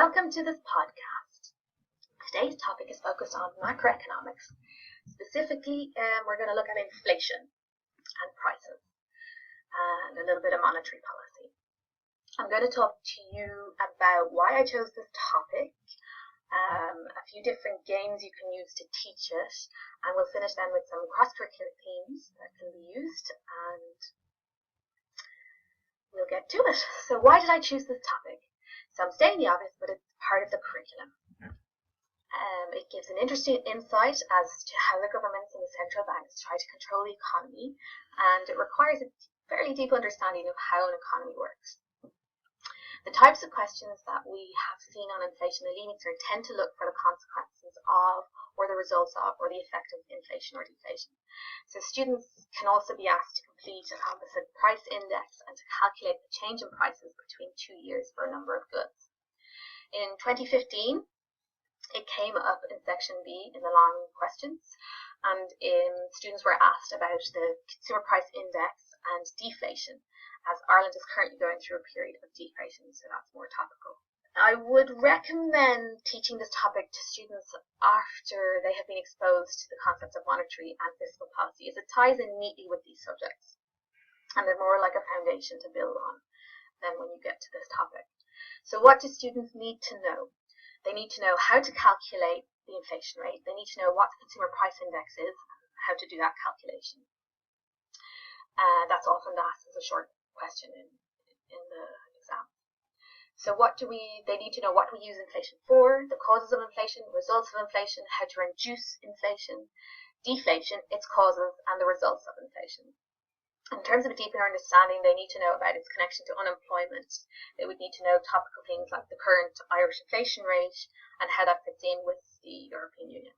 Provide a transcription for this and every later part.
Welcome to this podcast. Today's topic is focused on macroeconomics. Specifically, we're going to look at inflation and prices and a little bit of monetary policy. I'm going to talk to you about why I chose this topic, a few different games you can use to teach it, and we'll finish then with some cross-curricular themes that can be used, and we'll get to it. So why did I choose this topic? So I'm stating the obvious, but it's part of the curriculum. It gives an interesting insight as to how the governments and the central banks try to control the economy, and it requires a fairly deep understanding of how an economy works. The types of questions that we have seen on inflation and Leaving Cert tend to look for the consequences of, or the results of, or the effect of inflation or deflation. So students can also be asked to complete a composite price index and to calculate the change in prices between 2 years for a number of goods. In 2015, it came up in section B in the long questions, and students were asked about the consumer price index and deflation, as Ireland is currently going through a period of deflation, so that's more topical. I would recommend teaching this topic to students after they have been exposed to the concepts of monetary and fiscal policy, as it ties in neatly with these subjects, and they're more like a foundation to build on than when you get to this topic. So what do students need to know? They need to know how to calculate the inflation rate. They need to know what the consumer price index is, how to do that calculation. That's often asked as a short question in the exam. So they need to know what we use inflation for, the causes of inflation, results of inflation, how to reduce inflation, deflation, its causes, and the results of inflation. In terms of a deeper understanding, they need to know about its connection to unemployment. They would need to know topical things like the current Irish inflation rate and how that fits in with the European Union.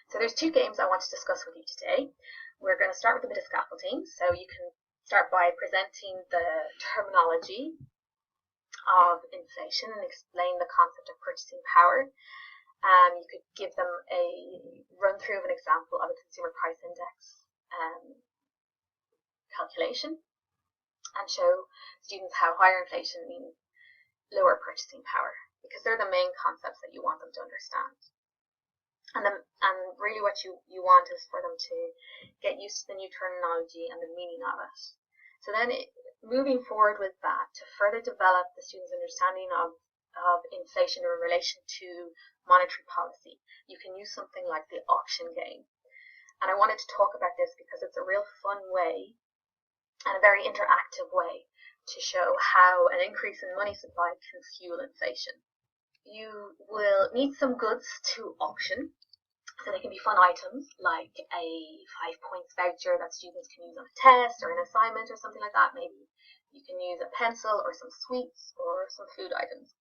So there's two games I want to discuss with you today. We're going to start with a bit of scaffolding. So you can start by presenting the terminology of inflation and explain the concept of purchasing power. You could give them a run through of an example of a consumer price index calculation, and show students how higher inflation means lower purchasing power, because they're the main concepts that you want them to understand. And really what you want is for them to get used to the new terminology and the meaning of it. So then moving forward with that, to further develop the students' understanding of inflation in relation to monetary policy, you can use something like the auction game. And I wanted to talk about this because it's a real fun way and a very interactive way to show how an increase in money supply can fuel inflation. You will need some goods to auction, so they can be fun items like a 5 points voucher that students can use on a test or an assignment or something like that. Maybe you can use a pencil or some sweets or some food items.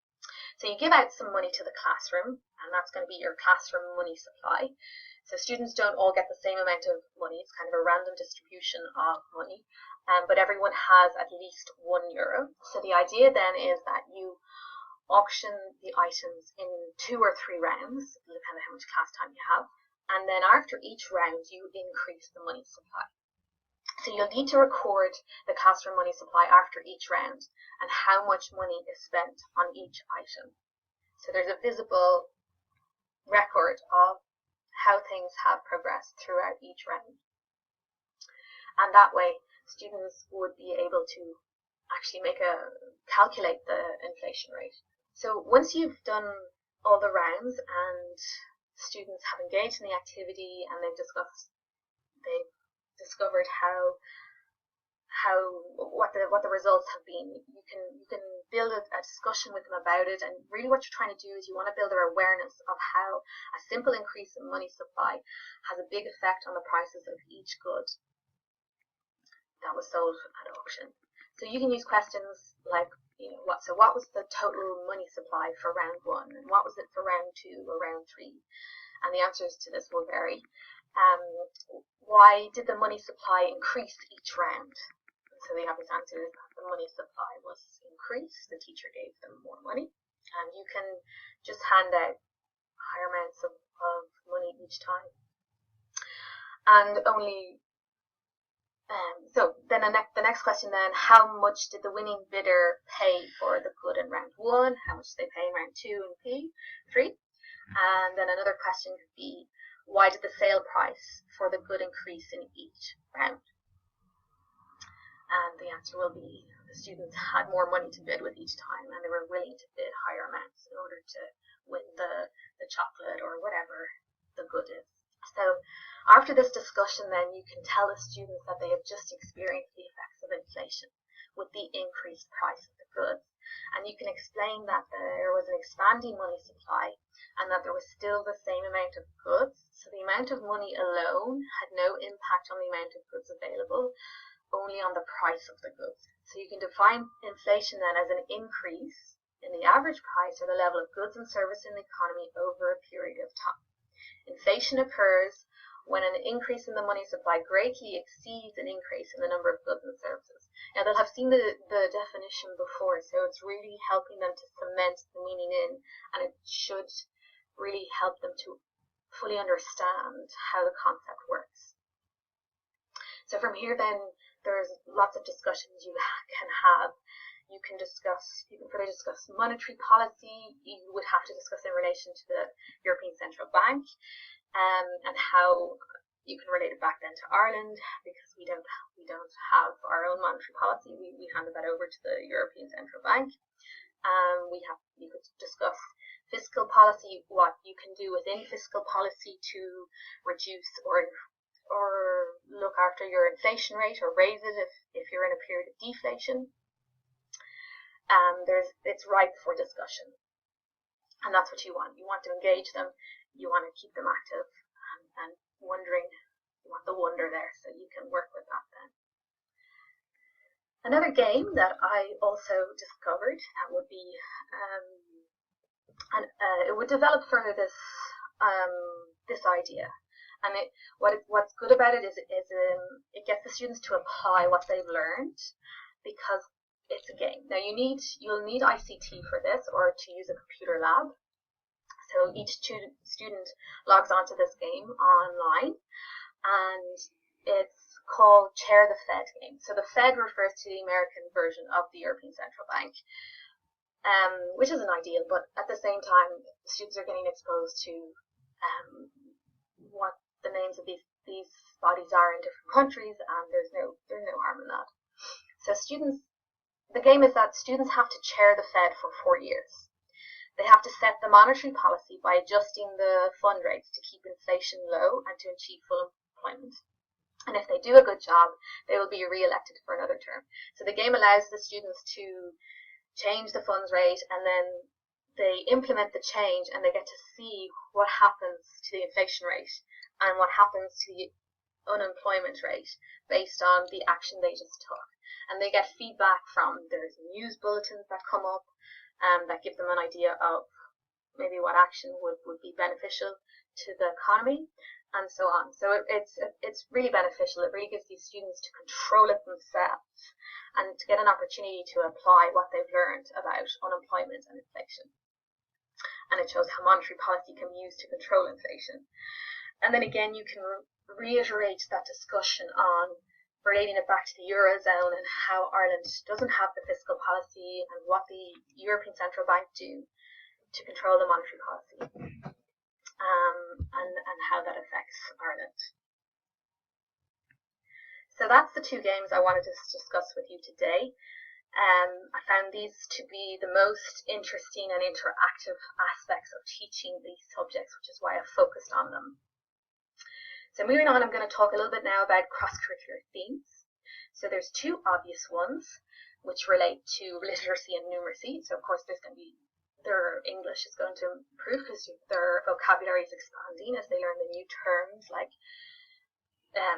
So you give out some money to the classroom, and that's going to be your classroom money supply. So students don't all get the same amount of money. It's kind of a random distribution of money, but everyone has at least €1. So the idea then is that you auction the items in 2 or 3 rounds, depending on how much class time you have, and then after each round you increase the money supply. So you'll need to record the classroom money supply after each round and how much money is spent on each item. So there's a visible record of how things have progressed throughout each round. And that way, students would be able to actually calculate the inflation rate. So once you've done all the rounds and students have engaged in the activity and they've discovered what the results have been, you can build a discussion with them about it. And really what you're trying to do is you want to build their awareness of how a simple increase in money supply has a big effect on the prices of each good that was sold at auction. So you can use questions like, what was the total money supply for round 1, and what was it for round 2 or round 3? And the answers to this will vary. Why did the money supply increase each round? So the obvious answer is that the money supply was increased. The teacher gave them more money. And you can just hand out higher amounts of money each time. And only So then the next question then, how much did the winning bidder pay for the good in round 1? How much did they pay in round 2 and 3? And then another question could be, why did the sale price for the good increase in each round? And the answer will be the students had more money to bid with each time, and they were willing to bid higher amounts in order to win the chocolate or whatever the good is. So after this discussion, then you can tell the students that they have just experienced the effects of inflation with the increased price of the goods. And you can explain that there was an expanding money supply and that there was still the same amount of goods. So the amount of money alone had no impact on the amount of goods available, only on the price of the goods. So you can define inflation then as an increase in the average price or the level of goods and service in the economy over a period of time. Inflation occurs when an increase in the money supply greatly exceeds an increase in the number of goods and services. Now, they'll have seen the definition before, so it's really helping them to cement the meaning in, and it should really help them to fully understand how the concept works. So from here then, there's lots of discussions you can have. You can further discuss monetary policy. You would have to discuss in relation to the European Central Bank, and how you can relate it back then to Ireland, because we don't have our own monetary policy. We handed that over to the European Central Bank. You could discuss fiscal policy, what you can do within fiscal policy to reduce or look after your inflation rate or raise it if you're in a period of deflation. It's ripe for discussion, and that's what you want. You want to engage them, you want to keep them active and wondering. You want the wonder there, so you can work with that then. Another game that I also discovered that would be, it would develop further this idea. And what's good about it is it gets the students to apply what they've learned, because it's a game. Now you'll need ICT for this, or to use a computer lab. So each student logs onto this game online, and it's called Chair the Fed game. So the Fed refers to the American version of the European Central Bank, which isn't ideal, but at the same time, the students are getting exposed to what the names of these bodies are in different countries, and there's no harm in that. So the game is that students have to chair the Fed for 4 years. They have to set the monetary policy by adjusting the fund rates to keep inflation low and to achieve full employment. And if they do a good job, they will be re-elected for another term. So the game allows the students to change the funds rate, and then they implement the change, and they get to see what happens to the inflation rate and what happens to the unemployment rate based on the action they just took. And they get feedback from, there's news bulletins that come up that give them an idea of maybe what action would be beneficial to the economy, and so on. So it's really beneficial. It really gives these students to control it themselves and to get an opportunity to apply what they've learned about unemployment and inflation. And it shows how monetary policy can be used to control inflation. And then again, you can reiterate that discussion on relating it back to the Eurozone and how Ireland doesn't have the fiscal policy and what the European Central Bank do to control the monetary policy, and how that affects Ireland. So that's the two games I wanted to discuss with you today. I found these to be the most interesting and interactive aspects of teaching these subjects, which is why I focused on them. So moving on, I'm going to talk a little bit now about cross-curricular themes. So there's two obvious ones, which relate to literacy and numeracy. So of course their English is going to improve because their vocabulary is expanding as they learn the new terms like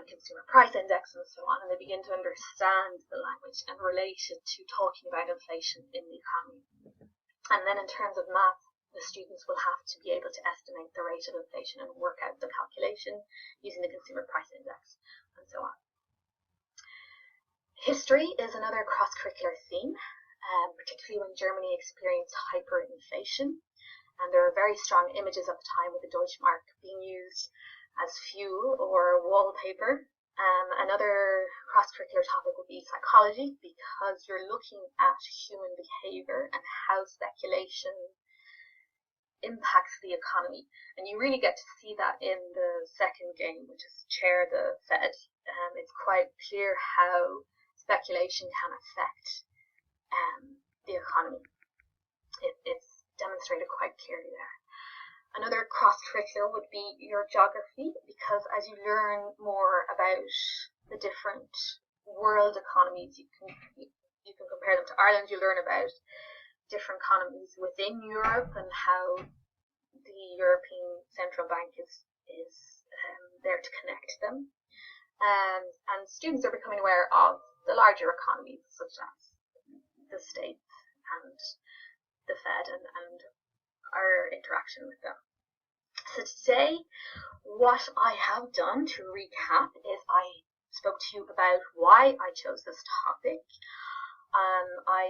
consumer price index and so on, and they begin to understand the language and relate it to talking about inflation in the economy. And then in terms of math, the students will have to be able to estimate the rate of inflation and work out the calculation using the consumer price index and so on. History is another cross-curricular theme, particularly when Germany experienced hyperinflation, and there are very strong images at the time with the Deutschmark being used as fuel or wallpaper Another cross-curricular topic would be psychology, because you're looking at human behavior and how speculation impacts the economy. And you really get to see that in the second game, which is Chair the Fed. It's quite clear how speculation can affect the economy. It's demonstrated quite clearly there. Another cross-curricular would be your geography, because as you learn more about the different world economies, you can compare them to Ireland. You learn about different economies within Europe and how the European Central Bank is there to connect them. And students are becoming aware of the larger economies, such as the States and the Fed and our interaction with them. So today, what I have done to recap is I spoke to you about why I chose this topic. I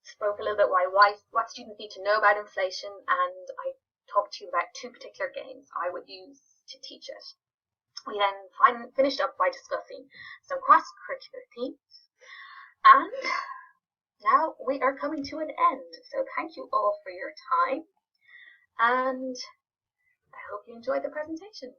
spoke a little bit what students need to know about inflation, and I talked to you about two particular games I would use to teach it. We then finished up by discussing some cross-curricular themes, and now we are coming to an end. So thank you all for your time, and I hope you enjoyed the presentation.